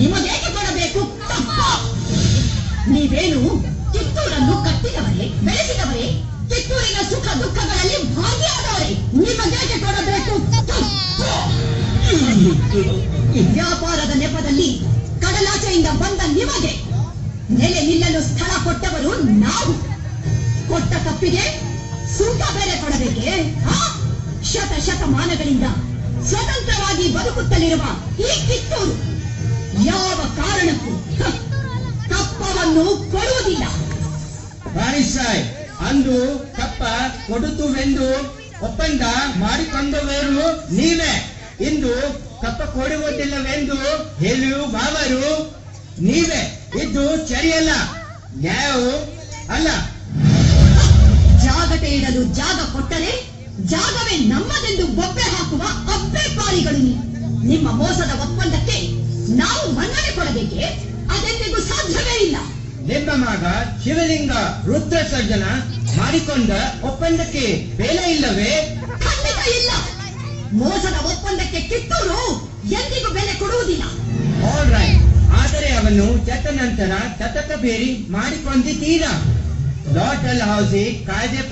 ನಿಮಗೇಕೆ ಕೊಡಬೇಕು? ನೀವೇನು ಕಿತ್ತೂರನ್ನು ಕಟ್ಟಿದವರೇ, ಬೆಳೆಸಿದವರೇ, ಕಿತ್ತೂರಿನ ಸುಖ ದುಃಖಗಳಲ್ಲಿ ಭಾಗಿಯಾದವರೇ. ನಿಮಗೇಕೆ ಕೊಡಬೇಕು? ವ್ಯಾಪಾರದ ನೆಪದಲ್ಲಿ ಕಡಲಾಚೆಯಿಂದ ಬಂದ ನಿಮಗೆ ನೆಲೆ ನಿಲ್ಲಲು ಸ್ಥಳ ಕೊಟ್ಟವರು ನಾವು. ಕೊಟ್ಟ ತಪ್ಪಿಗೆ ಸುಂಕ ಬೇರೆ ಕೊಡಬೇಕೆ? ಶತಮಾನಗಳಿಂದ ಸ್ವತಂತ್ರವಾಗಿ ಬದುಕುತ್ತಲಿರುವ ಈ ಕಿತ್ತೂರು ಯಾವ ಕಾರಣಕ್ಕೂ ಕಪ್ಪವನ್ನು ಕೊಡುವುದಿಲ್ಲ. ಬಾರಿಸಾಯ್, ಅಂದು ಕಪ್ಪ ಕೊಡುತ್ತುವೆಂದು ಒಪ್ಪಂದ ಮಾಡಿಕೊಂಡವರು ನೀವೇ. ಇಂದು ಕಪ್ಪ ಕೊಡುವುದಿಲ್ಲವೆಂದು ಹೇಳುವವರು ನೀವೇ. ಇದು ಸರಿಯಲ್ಲ, ನ್ಯಾಯವೂ ಅಲ್ಲ. ಜಾಗಟೆ ಇಡಲು ಜಾಗ ಕೊಟ್ಟರೆ ಜಾಗವೇ ನಮ್ಮದೆಂದು ಬೊಬ್ಬೆ ಹಾಕುವ ಅಬ್ಬೆಪಾರಿಗಳು ನೀವು. ನಿಮ್ಮ ಮೋಸದ ಒಪ್ಪಂದಕ್ಕೆ ನಾವು ಮನ್ನಣೆ ಕೊಡಬೇಕೆ? ಅದೆಂದಿಗೂ ಸಾಧ್ಯವೇ ಇಲ್ಲ. ನಿಮ್ಮ ಮಗ ಶಿವಲಿಂಗ ರುದ್ರ ಸರ್ಜನ ಮಾಡಿಕೊಂಡ ಒಪ್ಪಂದಕ್ಕೆ ಬೆಲೆ ಇಲ್ಲವೇ? ಖಂಡಿತ ಇಲ್ಲ. ಮೋಸದ ಒಪ್ಪಂದಕ್ಕೆ ಕಿತ್ತೂರು ಎಂದಿಗೂ ಬೆಲೆ ಕೊಡುವುದಿಲ್ಲ. ಆಲ್ ರೈಟ್, ಆದರೆ ಅವನು ಚತ್ತ ನಂತರ ಚತಕ ಬೇರಿ ಮಾಡಿಕೊಂಡಿದ್ದೀರಾ. ಲಾಟಲ್ ಹೌಸಿ ಕಾಯ್ದೆ